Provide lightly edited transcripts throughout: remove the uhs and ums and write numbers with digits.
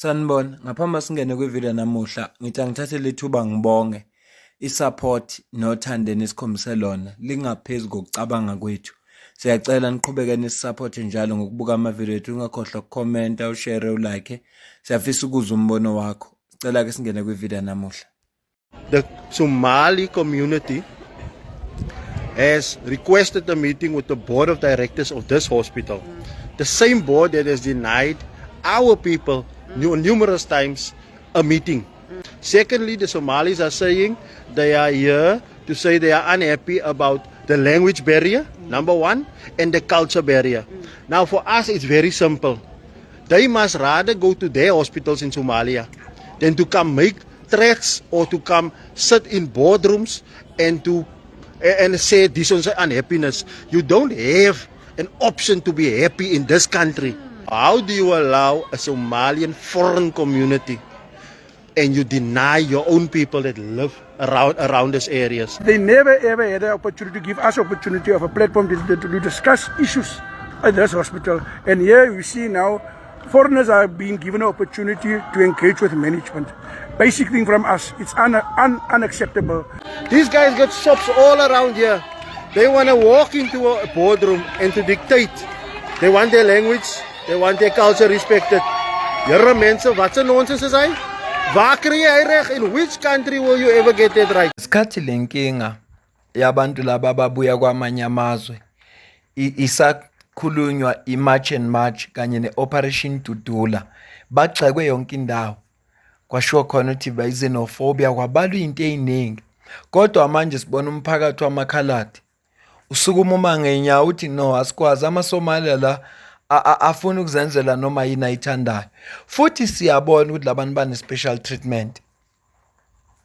Sanibona, ngaphambi singene kwivideo namuhla, ngithi angithathe lethuba ngibonge i-support nothando enikhombise lona lingaphezu kokucabanga kwethu. Siyacela niqhubeke nisupporte njalo ngokubuka amavideo ethu, ungakhohlwa ukukhomenta, ushare, ulike. Siyafisa ukuzwa umbono wakho. Sicela ke singene kwivideo namuhla. The Somali community has requested a meeting with the board of directors of this hospital. The same board that has denied our people numerous times a meeting. Secondly, the Somalis are saying they are here to say they are unhappy about the language barrier, number one, and the culture barrier. Now for us it's very simple. They must rather go to their hospitals in Somalia than to come make threats or to come sit in boardrooms and say this is unhappiness. You don't have an option to be happy in this country. How do you allow a Somalian foreign community and you deny your own people that live around these areas? They never ever had an opportunity to give us opportunity of a platform to discuss issues at this hospital. And here we see now foreigners are being given an opportunity to engage with management. Basic thing from us, it's unacceptable. These guys got shops all around here. They want to walk into a boardroom and to dictate. They want their language, they want their culture respected. Here mense, wat 'n nonsense is hy? Waar kry jy reg? In which country will you ever get that right? Isikhathi lenkinga yabantu laba ababuya kwamanye amazwe isakhulunywa i-March and March kanye ne-Operation Dudula, bagxekwe yonke indawo. Kwashiwo khona ukuthi bayizenophobia, kwabalwa into eziningi. Kodwa manje sibona umphakathi wamakhaladi usukuma uma ngenyawo uthi no, asikwazi amaSomalia la afuna ukuzenzela noma yini ayithandayo. Futhi siyabona ukuthi labantu bane-special treatment.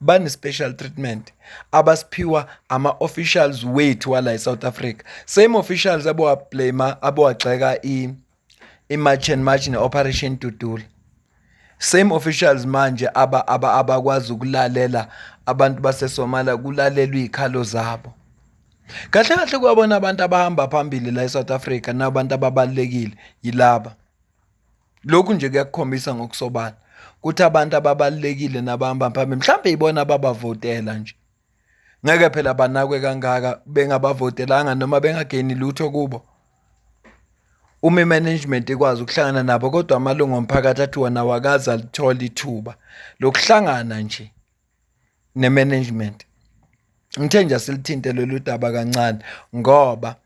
Bane-special treatment abasiphiwa ama-officials wethu wala eSouth Africa. Same officials abowagxeka i-March and March ne-Operation Dudula. Same officials manje abakwazi ukulalela abantu baseSomalia, kulalelwa izikhalo zabo. Kahle kahle kuyabona abantu abahamba phambili la eSouth Africa nabantu ababalekile yilaba. Lokhu nje kuyakukhombisa ngokusobala ukuthi abantu ababalekile nabahamba phambili mhlambe ibona ababavotela nje. Ngeke phela banakwe kangaka bengabavotelanga noma bengageni lutho kubo. Uma management ikwazi ukuhlangana nabo, kodwa amalungu omphakathi athi wona wakaza lithola ithuba lokuhlangana nje ne-management. Ngithe nje silithinte lolu daba kancane ngoba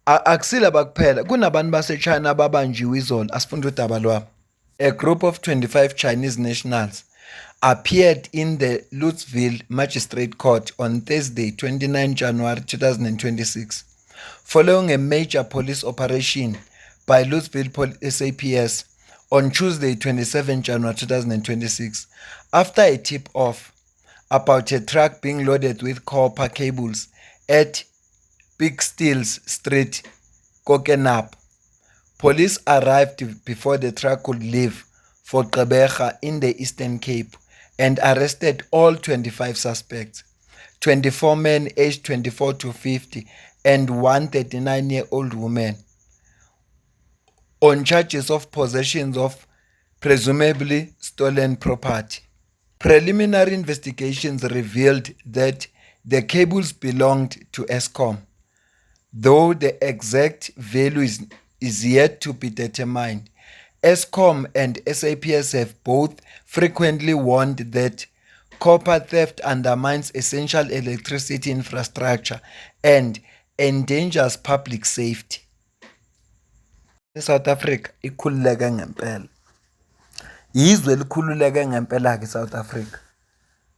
akusila bakuphela, kunabantu baseChina ababanjiwe izolo. Asifunda udaba lwabo. A group of 25 Chinese nationals appeared in the Louisville Magistrate Court on Thursday, 29 January 2026, following a major police operation by Louisville SAPS on Tuesday, 27 January 2026, after a tip-off about a truck being loaded with copper cables at Peekskill Street, Kokenap. Police arrived before the truck could leave for Gqeberha in the Eastern Cape and arrested all 25 suspects, 24 men aged 24 to 50 and one 39-year-old woman, on charges of possession of presumably stolen property. Preliminary investigations revealed that the cables belonged to Eskom, though the exact value is yet to be determined. Eskom and SAPS have both frequently warned that copper theft undermines essential electricity infrastructure and endangers public safety. South Africa ikhululeke ngempela. Yizwe elikhululeke ngempela ke South Africa.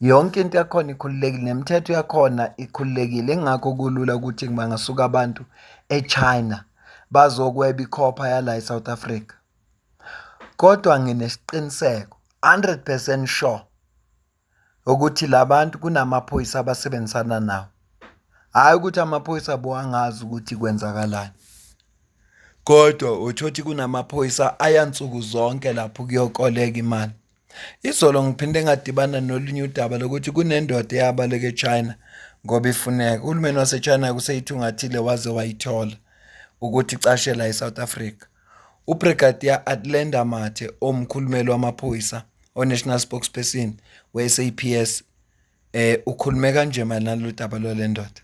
Yonke into yakhona ikhululekile, nemithetho yakhona ikhululekile. Engakho kulula ukuthi bangasuka abantu eChina bazokweba ikhopha yala eSouth Africa. Kodwa nginesiqiniseko 100% sure ukuthi labantu kunamaphoyisa abasebenzisana nawo. Hayi ukuthi amaphoyisa boangazi ukuthi kwenzakalani. Kodwa uthothi kunamaphoyisa ayansuku zonke lapho kuyokoleka imali. Izolo ngiphinde ngadibana nolunye udaba lokuthi kunendoda eyabaleka eChina ngoba ifuneka. Uhulumeni waseChina kuseyithungathile waze wayithola ukuthi icashela eSouth Africa. uBrigadier Atlenda Mathe omkhulumeli wamaphoyisa o-National Spokesperson we-SAPS ukhulume kanje mayelana nalolu daba lwale ndoda.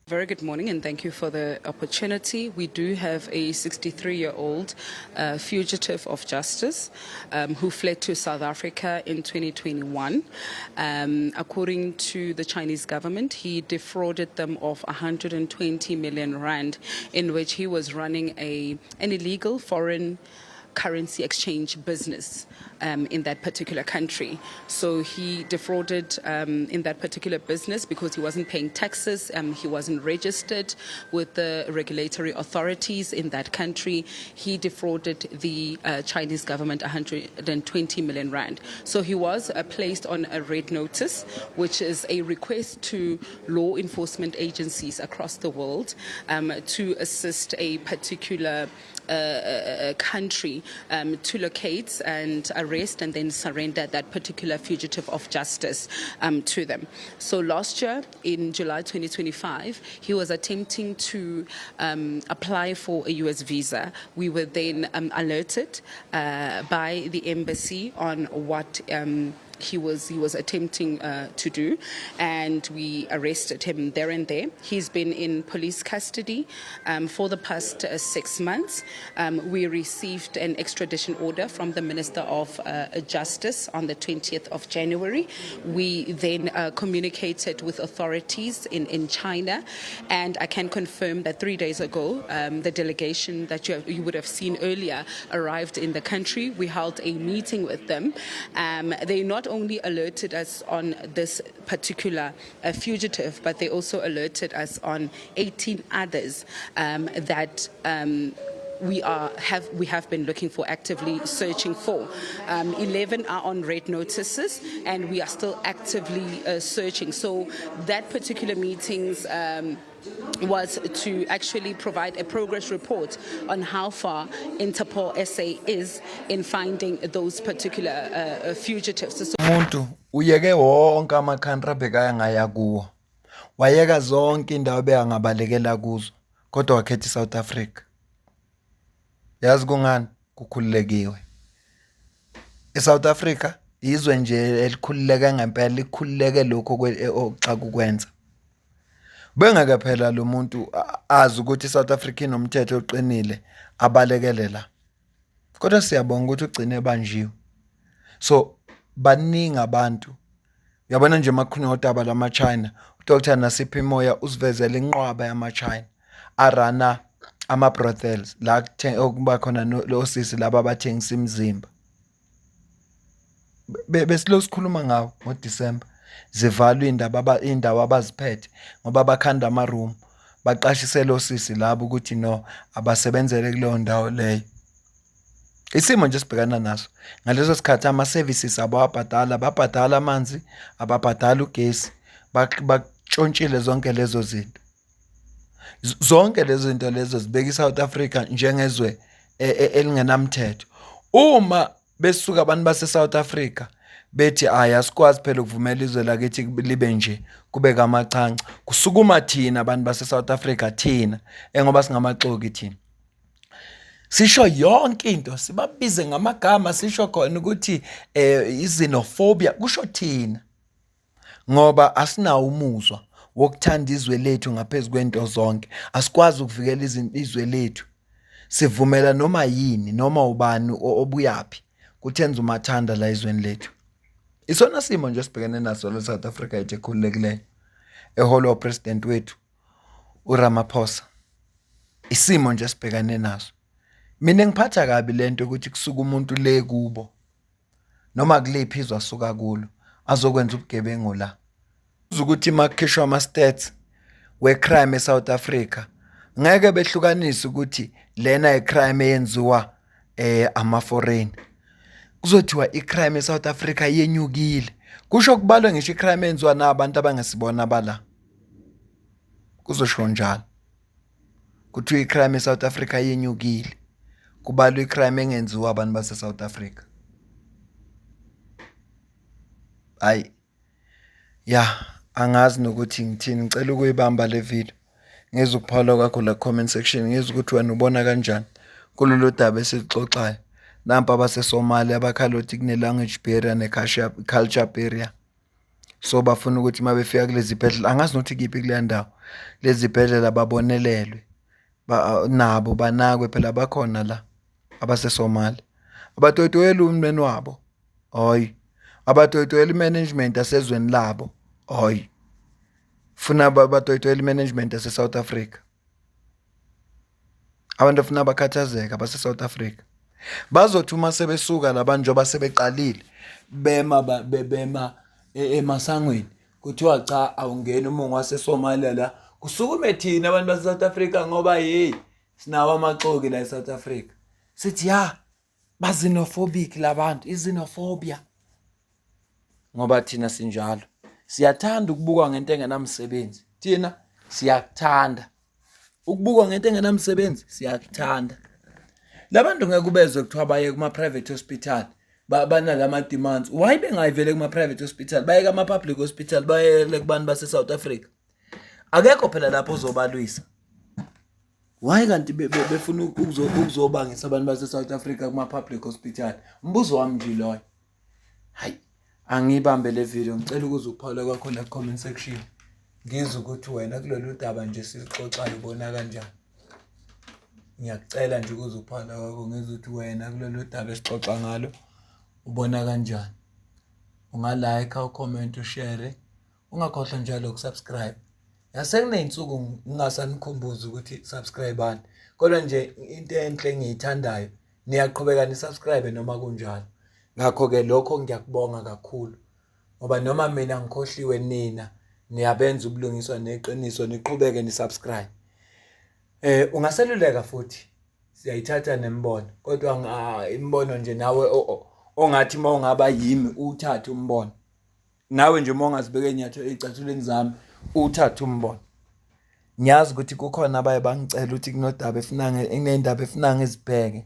Very good morning and thank you for the opportunity. We do have a 63-year-old fugitive of justice who fled to South Africa in 2021. According to the Chinese government, he defrauded them of 120 million rand, in which he was running an illegal foreign currency exchange business in that particular country. So he defrauded in that particular business because he wasn't paying taxes, he wasn't registered with the regulatory authorities in that country. He defrauded the Chinese government 120 million rand. So he was placed on a red notice, which is a request to law enforcement agencies across the world to assist a particular country to locate and arrest and then surrender that particular fugitive of justice to them. So last year, in July 2025, he was attempting to apply for a US visa. We were then alerted by the embassy on what he was attempting to do, and we arrested him there and there. He's been in police custody for the past 6 months. We received an extradition order from the Minister of Justice on the 20th of January. We then communicated with authorities in China, and I can confirm that 3 days ago, the delegation that you would have seen earlier arrived in the country. We held a meeting with them. They not only alerted us on this particular fugitive, but they also alerted us on 18 others that we have been looking for, actively searching for. 11 are on red notices, and we are still actively searching. So that particular meetings was to actually provide a progress report on how far Interpol SA is in finding those particular fugitives. Umuntu uyeke wonke amakhandra abhekaya ngaya kuwo, wayeka zonke indawo beyangabalekela kuzo, kodwa wakhetha iSouth Africa. Yazi kungani? Kukhululekiwe. ISouth Africa izwe nje elikhululeke ngempela, likhululeke lokho xa kukwenza. Bengeke phela lo muntu azi ukuthi iSouth Africa inomthetho oqinile abalekele la. Kodwa siyabonga ukuthi ugcine ebanjiwe. So baningi abantu. Uyabona nje makhulunywa ngodaba lama-China, uDr Nasiphi Moya usivezele inqwaba yama-China arana ama-brothels la okuba khona losisi laba abathengisa imizimba. Besilo sikhuluma ngawo ngoDisemba. Zivalwe indawo abaziphethe ngoba bakhanda ama-room, baqashisele osisi labo ukuthi no abasebenzele kuleyo ndawo leyo. Isimo nje sibhekana naso ngaleso sikhathi ama-services abo abhadala, babhadala amanzi, ababhadala ugesi, batshontshile zonke lezo zinto. Zonke lezo zinto lezo zibeka iSouth Africa njengezwe elingenamthetho. Uma besuka abantu base-South Africa bethi asikwazi phela ukuvumela izwe lakithi libe nje kube kamachanca, kusukuma thina abantu base-South Africa, thina ngoba singamaxoki thina. Sisho yonke into, sibabize ngamagama, sisho khona ukuthi xenophobia, kusho thina ngoba asinawo umuzwa wokuthanda izwe lethu ngaphezulu kwento zonke. Asikwazi ukuvikela izwe lethu. Sivumela noma yini noma ubani obuyaphi kuthenza umathanda la izweni lethu. Isona simo nje sibhekene naso le South Africa yethu ekhululekileyo, eholo president wethu uRamaphosa. Isimo nje sibhekane naso. Mina ngiphatha kabi lento ukuthi kusuka umuntu le kubo noma kulephi izwe asuka kulo azokwenza ubugebengu la. Ukuthi makukhishwa ama-stats we-crime eSouth Africa, ngeke behlukanise ukuthi lena i-crime eyenziwa ama-foreign. Kuzothiwa i-crime eSouth Africa yenyukile. Kusho kubalwa ngisho i-crime eyenziwa nabantu abangesibona abala. Kuzosho njalo. Kuthiwa i-crime eSouth Africa yenyukile. Kubalwa i-crime engenziwa abantu base-South Africa. Hayi. Ya, angazi nokuthi ngithini, ngicela ukuyibamba le video. Ngizwe ukuphawula kwakho la comment section, ngizwe ukuthi wena ubona kanjani. kulolu daba esilixoxayo. Nampa abaseSomalia abakhala ukuthi kune-language barrier ne-culture barrier. So bafuna ukuthi uma befika kulezi zibhedlela, angazi nokuthi kiphi kuleya ndawo, lezi zibhedlela babonelelwe, nabo banakwe phela bakhona la abaseSomalia. Abatoyitoyela umndeni wabo, hoyi. Abatoyitoyela i-management asezweni labo, hoyi. Funa batoyitoyela i-management ase-South Africa. Abantu afuna bakhathazeka abase-South Africa. Bazothi uma sebesuka labantu njengoba sebeqalile bema emasangweni kuthiwa cha awungeni uma ungaseSomalia la kusukume thina abantu base-South Africa ngoba sinawo amaxoki la e-South Africa. Sithi ba-xenophobic labantu, i-xenophobia. Ngoba thina sinjalo. Siyathanda ukubukwa ngento engenamsebenzi. Thina siyakuthanda. Ukubukwa ngento engenamsebenzi siyakuthanda. Labantu ngeke ubezwe kuthiwa baye kuma-private hospital. Banalama demands. Why bengayivele kuma-private hospital? Baye kuma-public hospital, bayele kubantu base-South Africa. Akekho phela lapho uzobalwisa. Why kanti befuna ukuzobangisa abantu base-South Africa kuma-public hospital? Mbuzo wami nje loyo. Hayi, angibambe le video, ngicela ukuze uphawule kwakho la comment section. Ngizwe ukuthi wena kulolu daba nje silixoxayo ubona kanjani. Ngiyakucela nje ukuze uphawule kwakho ngizwe ukuthi wena kulolu daba esixoxa ngalo ubona kanjani. Unga-like, ucomment, ushare. Ungakhohlwa njalo ukusubscribe. Yasekuney'nsuku ngingasanikhumbuzi ukuthi subscribe-ani. Kodwa nje into enhle engiyithandayo, niyaqhubeka nisubscribe noma kunjalo. Ngakho-ke lokho ngiyakubonga kakhulu. Ngoba noma mina ngikhohliwe nina, niyabenza ubulungiswa neqiniso, niqhubeke nisubscribe. Ungaseluleka futhi, siyayithatha nemibono. Kodwa imibono nje nawe ongathi uma ungaba yimi uthathe umbono. Nawe nje uma ungazibeka ey'cathulweni zami uthathe umbono. Ngiyazi ukuthi kukhona abaye bangicela ukuthi kunendaba efuna ngizibheke.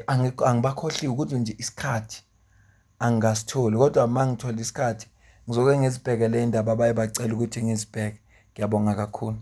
Angibakhohliwe ukuthi nje isikhathi angasitholi. Kodwa uma ngithola isikhathi ngizoke ngizibheke le ndaba abaye bacela ukuthi ngizibheke. Ngiyabonga kakhulu.